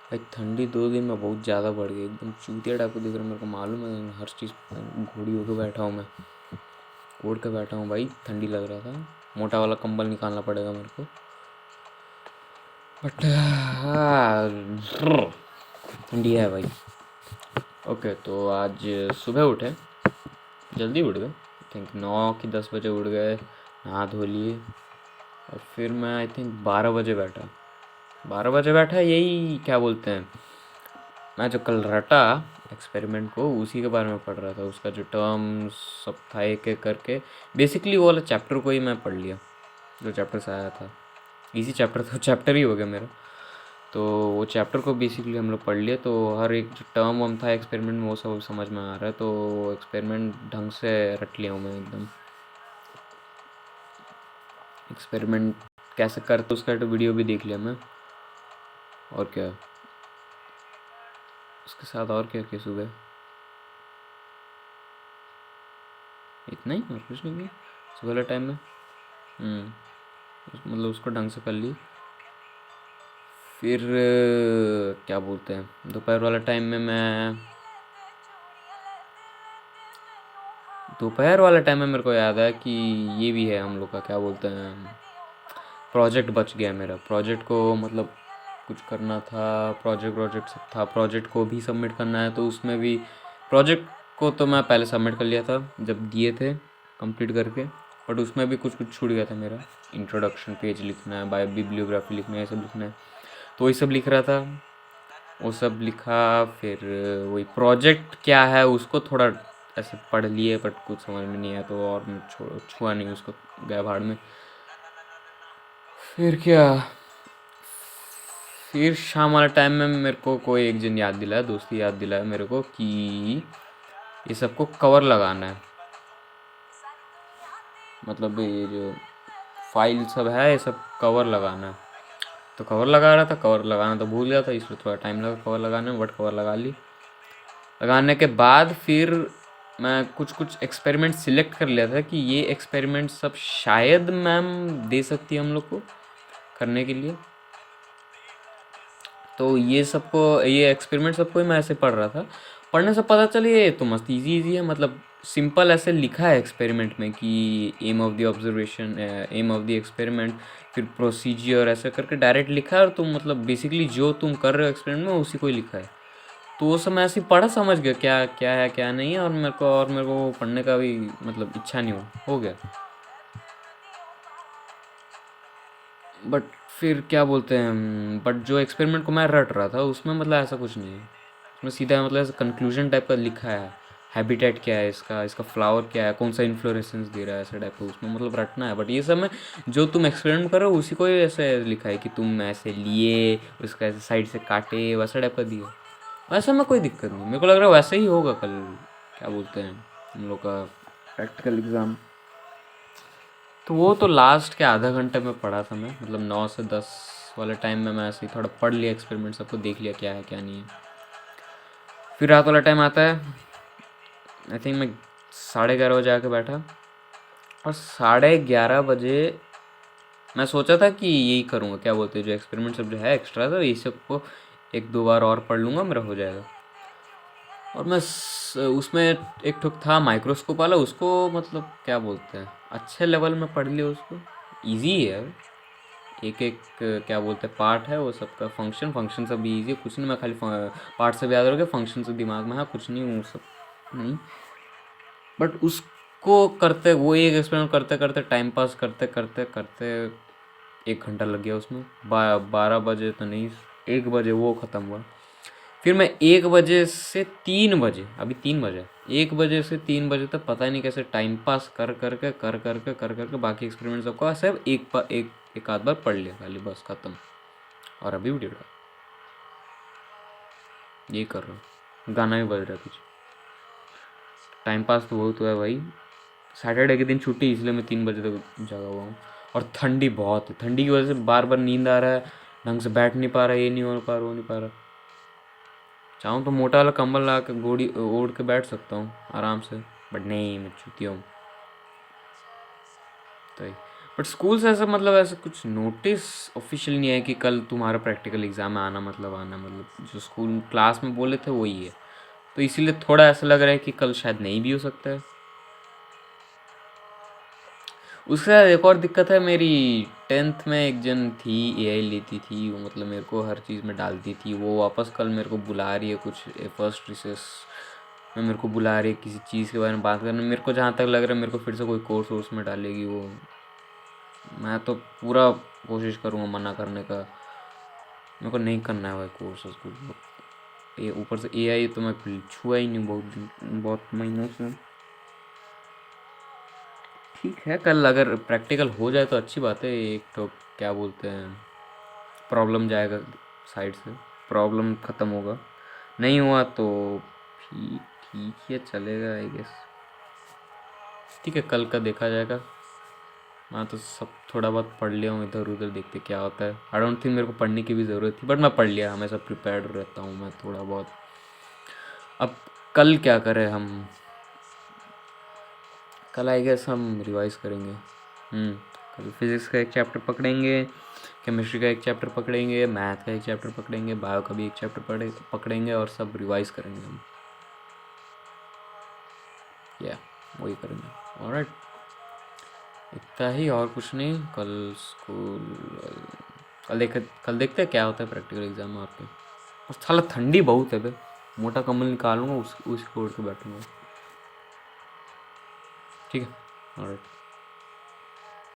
भाई ठंडी 2 दिन में बहुत ज़्यादा बढ़ गई, एकदम चूतिया टाइप को दिख रहा है मेरे को, मालूम है हर चीज़ घोड़ी होके बैठा हूँ मैं, ओढ़ के बैठा हूँ भाई, ठंडी लग रहा था, मोटा वाला कंबल निकालना पड़ेगा मेरे को। बट ठंडी है भाई। ओके तो आज सुबह उठे, जल्दी उठ गए, आई थिंक 9 कि 10 बजे उठ गए, नहा धो लिए, और फिर मैं आई थिंक 12 बजे बैठा, 12 बजे बैठा, यही क्या बोलते हैं, मैं जो कल रटा एक्सपेरिमेंट को उसी के बारे में पढ़ रहा था, उसका जो टर्म्स सब था एक एक करके, बेसिकली वो वाला चैप्टर को ही मैं पढ़ लिया जो चैप्टर से आया था, इजी चैप्टर था, चैप्टर ही हो गया मेरा, तो वो चैप्टर को बेसिकली हम लोग पढ़ लिए, तो हर एक जो टर्म वम था एक्सपेरिमेंट में वो सब समझ में आ रहा है, तो एक्सपेरिमेंट ढंग से रट लिया हूँ मैं एकदम। एक्सपेरिमेंट कैसे करते उसका तो वीडियो भी देख लिया मैं, और क्या उसके साथ, और क्या क्या सुबह इतना ही और कुछ नहीं किया सुबह वाले टाइम में। मतलब उसको ढंग से कर ली, फिर क्या बोलते हैं दोपहर वाला टाइम में मैं, दोपहर वाला टाइम में मेरे को याद है कि ये भी है हम लोग का, क्या बोलते हैं, प्रोजेक्ट बच गया मेरा, प्रोजेक्ट को मतलब कुछ करना था, प्रोजेक्ट प्रोजेक्ट सब था, प्रोजेक्ट को भी सबमिट करना है, तो उसमें भी प्रोजेक्ट को तो मैं पहले सबमिट कर लिया था जब दिए थे कंप्लीट करके, बट उसमें भी कुछ कुछ छूट गया था मेरा, इंट्रोडक्शन पेज लिखना है, बायो बिब्लियोग्राफी लिखना है, ये सब लिखना है, तो वही सब लिख रहा था, वो सब लिखा, फिर वही प्रोजेक्ट क्या है उसको थोड़ा ऐसे पढ़ लिए, बट कुछ समझ में नहीं आया, तो और मैं छुआ नहीं उसको, गया भाड़ में। फिर क्या, फिर शाम वाला टाइम में मेरे को कोई एक जन याद दिलाया, दोस्ती याद दिलाया मेरे को कि ये सबको कवर लगाना है, मतलब ये जो फाइल सब है ये सब कवर लगाना है, तो कवर लगा रहा था, कवर लगाना तो भूल गया था, इसलिए थोड़ा टाइम लगा कवर लगाने में, बट कवर लगा ली। लगाने के बाद फिर मैं कुछ कुछ एक्सपेरिमेंट सिलेक्ट कर लिया था कि ये एक्सपेरिमेंट सब शायद मैम दे सकती है हम लोग को करने के लिए, तो ये सबको, ये एक्सपेरिमेंट सबको ही मैं ऐसे पढ़ रहा था, पढ़ने से पता चला ये तो मस्त इजी इजी है, मतलब सिंपल ऐसे लिखा है एक्सपेरिमेंट में कि aim of the observation, aim of the experiment, फिर प्रोसीजियर, ऐसे करके डायरेक्ट लिखा है, और तुम मतलब बेसिकली जो तुम कर रहे हो एक्सपेरिमेंट में उसी को ही लिखा है, तो वो सब मैं ऐसे ही पढ़ा, समझ गया क्या क्या है क्या नहीं है, और मेरे को पढ़ने का भी मतलब इच्छा नहीं हो गया। बट फिर क्या बोलते हैं, बट जो एक्सपेरिमेंट को मैं रट रहा था उसमें मतलब ऐसा कुछ नहीं है, उसमें सीधा मतलब ऐसा कंक्लूजन टाइप का लिखा है, हैबिटेट क्या है इसका, इसका फ्लावर क्या है, कौन सा इन्फ्लोरेसेंस दे रहा है, ऐसा टाइप का उसमें मतलब रटना है, बट ये सब में जो तुम एक्सपेरिमेंट करो उसी को ही ऐसे लिखा है कि तुम ऐसे लिए, उसका ऐसे साइड से काटे, वैसा टाइप का दिया, वैसा में कोई दिक्कत नहीं, मेरे को लग रहा है वैसे ही होगा कल, क्या बोलते हैं हम लोग का प्रैक्टिकल एग्ज़ाम, तो वो तो लास्ट के आधा घंटे में पढ़ा था मैं, मतलब 9 से 10 वाले टाइम में मैं ऐसे ही थोड़ा पढ़ लिया, एक्सपेरिमेंट सबको देख लिया क्या है क्या नहीं है। फिर रात वाला टाइम आता है, आई थिंक मैं 11:30 बजे आके बैठा, और 11:30 बजे मैं सोचा था कि यही करूँगा, क्या बोलते हैं जो एक्सपेरिमेंट सब जो है एक्स्ट्रा, तो ये सबको एक दो बार और पढ़ लूँगा, मेरा हो जाएगा, और मैं उसमें एक ठुक था माइक्रोस्कोप वाला, उसको मतलब क्या बोलते हैं अच्छे लेवल में पढ़ लिया उसको, ईजी है, एक एक क्या बोलते हैं पार्ट है वो सबका, फंक्शन फंक्शन सब भी ईजी है, कुछ नहीं, मैं खाली पार्ट सब याद रखा, फंक्शन सब दिमाग में है, कुछ नहीं वो सब नहीं, बट उसको करते, वो एक एक्सपेरिमेंट करते करते टाइम पास करते करते करते 1 घंटा लग गया उसमें, 12 बजे तो नहीं, 1 बजे वो ख़त्म हुआ, फिर मैं 1 बजे से 3 बजे, अभी 3 बजे, 1 बजे से 3 बजे तक पता नहीं कैसे टाइम पास कर करके बाकी एक्सपेरिमेंट सबका सब एक आध बार पढ़ लिया खाली, बस खत्म, और अभी वीडियो ये कर रहा हूँ, गाना भी बज रहा है पीछे, टाइम पास तो बहुत हुआ है भाई, सैटरडे के दिन छुट्टी, इसलिए मैं 3 बजे तक जागा हुआ हूँ, और ठंडी बहुत है, ठंडी की वजह से बार बार नींद आ रहा है, ढंग से बैठ नहीं पा रहा, ये नहीं हो पा रहा वो नहीं पा रहा, चाहूँ तो मोटा वाला कंबल ला के गोड़ी ओढ़ के बैठ सकता हूँ आराम से, बट नहीं मैं चूतिया हूँ, तो बट स्कूल से ऐसा मतलब ऐसा कुछ नोटिस ऑफिशियल नहीं है कि कल तुम्हारा प्रैक्टिकल एग्ज़ाम में आना मतलब जो स्कूल क्लास में बोले थे वही है। तो इसीलिए थोड़ा ऐसा लग रहा है कि कल शायद नहीं भी हो सकता है। उसके साथ एक और दिक्कत है, मेरी 10th में एक जन थी, एआई लेती थी वो, मतलब मेरे को हर चीज़ में डालती थी वो, वापस कल मेरे को बुला रही है कुछ फर्स्ट रिसेस में, मेरे को बुला रही है किसी चीज़ के बारे में बात करने। मेरे को जहाँ तक लग रहा है मेरे को फिर से कोई कोर्स वोर्स में डालेगी वो। मैं तो पूरा कोशिश करूँगा मना करने का, मेरे को नहीं करना है भाई कोर्स वोर्स। ये ऊपर से एआई तो मैं छुआ ही नहीं बहुत महीनों से। ठीक है, कल अगर प्रैक्टिकल हो जाए तो अच्छी बात है। एक तो क्या बोलते हैं, प्रॉब्लम जाएगा साइड से, प्रॉब्लम ख़त्म होगा। नहीं हुआ तो ठीक ठीक है, चलेगा आई गेस। ठीक है, कल का देखा जाएगा। मैं तो सब थोड़ा बहुत पढ़ लिया हूँ, इधर उधर देखते क्या होता है। आई डोंट थिंक मेरे को पढ़ने की भी ज़रूरत थी, बट मैं पढ़ लिया, हमेशा प्रिपेयर्ड रहता हूँ मैं थोड़ा बहुत। अब कल क्या करें हम, कल आई गेस हम रिवाइज करेंगे। कल फिज़िक्स का एक चैप्टर पकड़ेंगे, केमिस्ट्री का एक चैप्टर पकड़ेंगे, मैथ का एक चैप्टर पकड़ेंगे, बायो का भी एक चैप्टर पकड़ेंगे और सब रिवाइज करेंगे हम। या वही करेंगे। ऑलराइट, इतना ही और कुछ नहीं। कल स्कूल, कल देखते हैं क्या होता है प्रैक्टिकल एग्जाम में आपके। और साला ठंडी बहुत है बे, मोटा कम्बल निकालूंगा, उस ओढ़ के बैठूंगा। ठीक है, ऑलराइट।